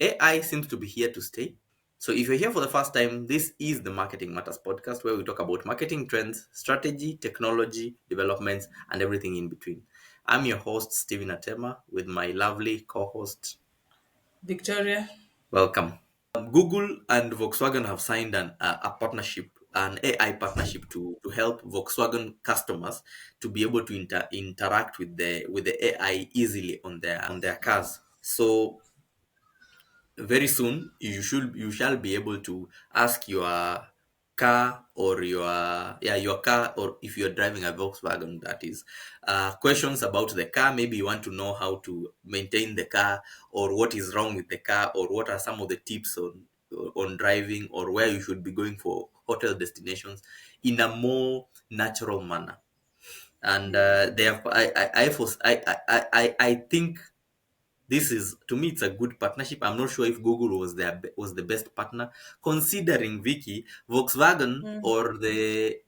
AI seems to be here to stay. So if you're here for the first time, this is the Marketing Matters podcast where we talk about marketing trends, strategy, technology, developments, and everything in between. I'm your host, Steven Atema, with my lovely co-host. Victoria. Welcome. Google and Volkswagen have signed a partnership, an AI partnership to help Volkswagen customers to be able to interact with the AI easily on their cars. So very soon you shall be able to ask your car or your car, or if you're driving a Volkswagen, that is, questions about the car. Maybe you want to know how to maintain the car, or what is wrong with the car, or what are some of the tips on driving, or where you should be going for hotel destinations in a more natural manner. And they have I think this is, to me, it's a good partnership. I'm not sure if Google was the best partner, considering, Vicky, Volkswagen, Mm. or the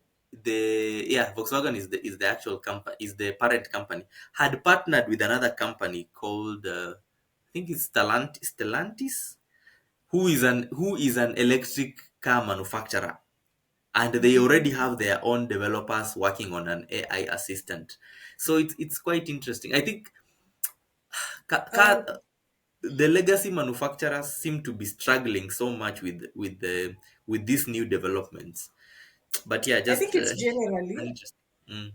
Volkswagen is the actual company, is the parent company, had partnered with another company called, I think it's Stellantis, who is an electric car manufacturer, and they already have their own developers working on an AI assistant. So it's quite interesting. I think car, Um, the legacy manufacturers seem to be struggling so much with these new developments. But yeah, I just think an interesting. Mm.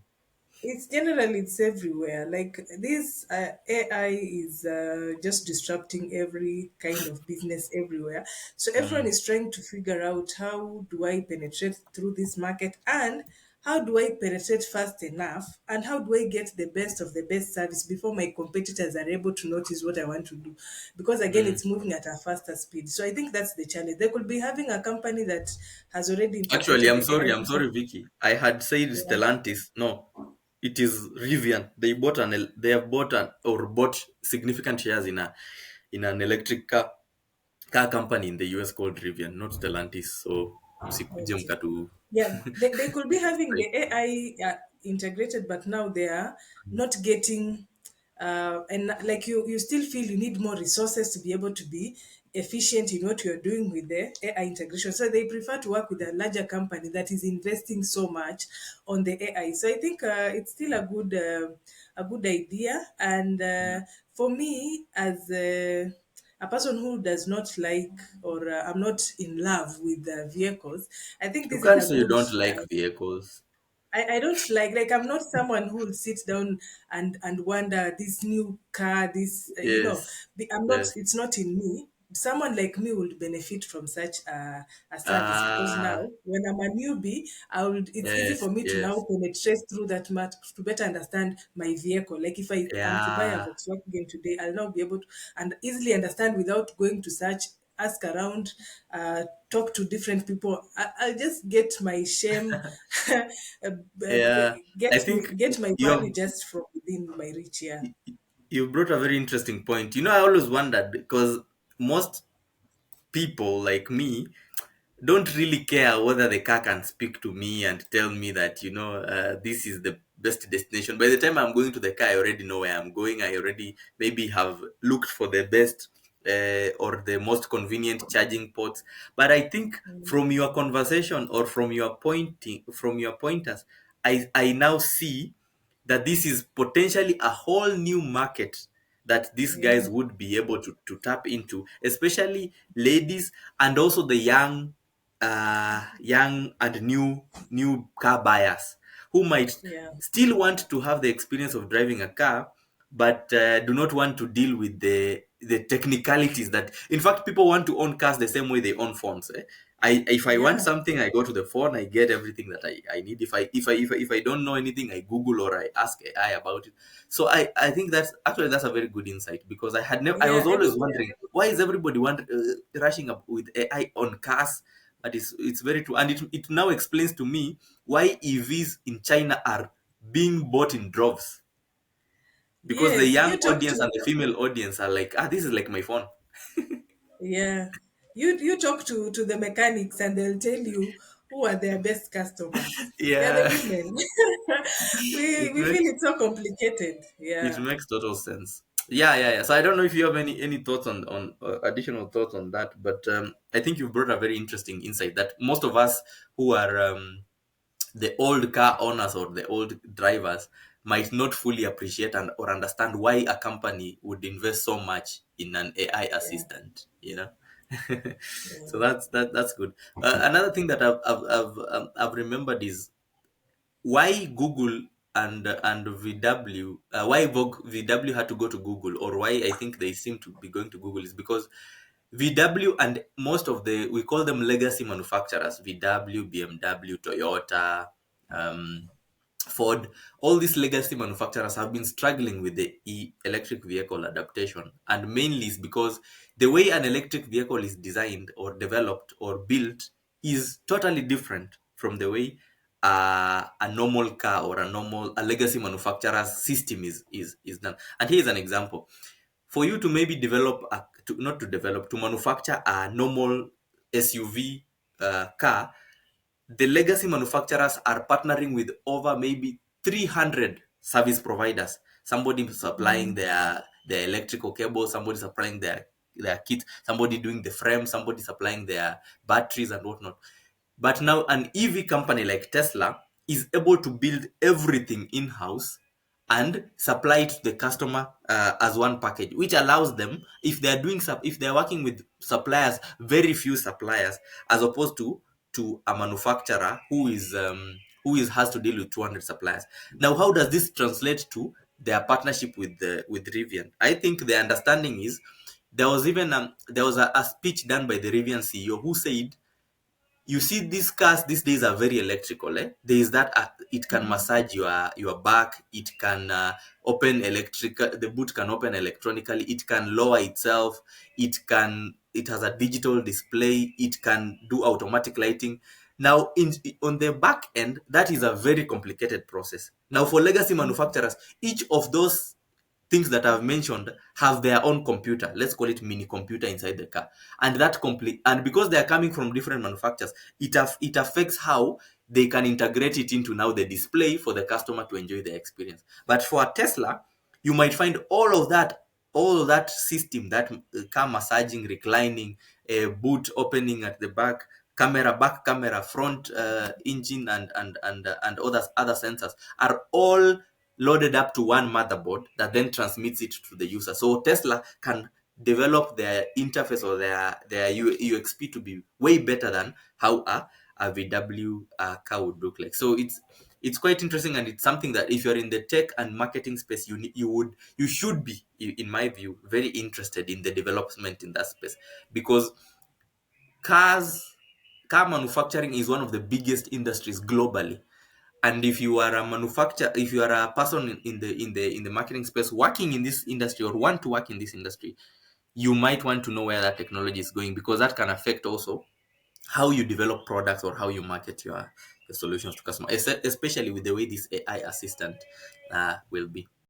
it's everywhere. Like this AI is just disrupting every kind of business everywhere. So everyone Mm. is trying to figure out how do I penetrate through this market, and how do I penetrate fast enough, and how do I get the best of the best service before my competitors are able to notice what I want to do. Because again, Mm. it's moving at a faster speed. So I think that's the challenge. They could be having a company that has already Actually, integrated I'm the AI sorry. I'm system. sorry, Vicky. I had said Yeah. Stellantis. No, it is Rivian. They have bought significant shares in an electric car company in the US called Rivian, not Stellantis. So msikuje Okay. mkatu. Yeah, they could be having the AI integrated, but now they are not getting, and like you still feel you need more resources to be able to be efficient in what you're doing with the AI integration. So they prefer to work with a larger company that is investing so much on the AI. So I think it's still a good idea. And for me, as a person who does not like, or I'm not in love with vehicles, I think You this is can't a say you good. don't like vehicles. I don't like I'm not someone who will sit down and wonder this new car, this Yes. I'm not. Yes. It's not in me. Someone like me would benefit from such a service, because now Ah, when I'm a newbie, I would. It's easy yes, for me to yes. now penetrate through that mat to better understand my vehicle. Like if I am to buy a Yeah. Volkswagen today, I'll now be able to and easily understand without going to search, ask around, talk to different people. I'll just get my shame, Yeah. I think get my you have money just from within my reach. Yeah. you brought a very interesting point. I always wondered, because most people like me don't really care whether the car can speak to me and tell me that, this is the best destination. By the time I'm going to the car, I already know where I'm going. I already maybe have looked for the best, or the most convenient charging ports. But I think from your conversation, or from your pointers, I now see that this is potentially a whole new market that these Yeah. guys would be able to tap into, especially ladies, and also the young and new car buyers, who might Yeah. still want to have the experience of driving a car, but do not want to deal with the technicalities. That, in fact, people want to own cars the same way they own phones. If I want Yeah. something, I go to the phone, I get everything that I need. If I don't know anything, I Google or I ask AI about it. So I think that's a very good insight, because I Yeah. was I always think wondering, why is everybody rushing up with AI on cars. But it's very true, and it now explains to me why EVs in China are being bought in droves, because the yes. young You talk audience to and the female audience are like, this is like my phone. Yeah. You talk to the mechanics and they'll tell you who are their best customers. They are the Yeah. women. we it we feel makes it's so complicated. it Yeah. makes total sense. Yeah. So I don't know if you have any thoughts on additional thoughts on that, but I think you brought a very interesting insight that most of us who are the old car owners or the old drivers might not fully appreciate and or understand why a company would invest so much in an AI Yeah, assistant. So yeah. that's good. Another thing that I've remembered is why Google and VW, why VW had to go to Google, or why I think they seem to be going to Google, is because VW and most of the, we call them legacy manufacturers, VW, BMW, Toyota, um, Ford, all these legacy manufacturers have been struggling with the electric vehicle adaptation. And mainly is because the way an electric vehicle is designed or developed or built is totally different from the way a normal car or a legacy manufacturer's system is done. And here's an example. For you to maybe not to develop, to manufacture a normal SUV car, the legacy manufacturers are partnering with over maybe 300 service providers. Somebody supplying their electrical cable, somebody supplying their kit, somebody doing the frame, somebody supplying their batteries and whatnot. But now an EV company like Tesla is able to build everything in-house and supply it to the customer as one package, which allows them, if they are if they are working with suppliers, very few suppliers, as opposed to a manufacturer who is has to deal with 200 suppliers. Now, how does this translate to their partnership with Rivian? I think the understanding is there was a speech done by the Rivian CEO who said, you see these cars these days are very electrical. There is that it can massage your back, it can open electrical, the boot can open electronically, it can lower itself, it has a digital display, it can do automatic lighting. Now on the back end, that is a very complicated process. Now for legacy manufacturers, each of those things that I've mentioned have their own computer. Let's call it mini computer inside the car. And that complete, and because they are coming from different manufacturers, it affects how they can integrate it into now the display for the customer to enjoy the experience. But for a Tesla, you might find all of that system, that car massaging, reclining, boot opening at the back, back camera, front engine, and other sensors are all loaded up to one motherboard that then transmits it to the user. So Tesla can develop their interface or their UXP to be way better than how a VW car would look like. So it's quite interesting, and it's something that if you're in the tech and marketing space, you should be, in my view, very interested in the development in that space, because cars car manufacturing is one of the biggest industries globally. And if you are a manufacturer, if you are a person in the marketing space working in this industry or want to work in this industry, you might want to know where that technology is going, because that can affect also how you develop products or how you market your solutions to customers, especially with the way this AI assistant will be.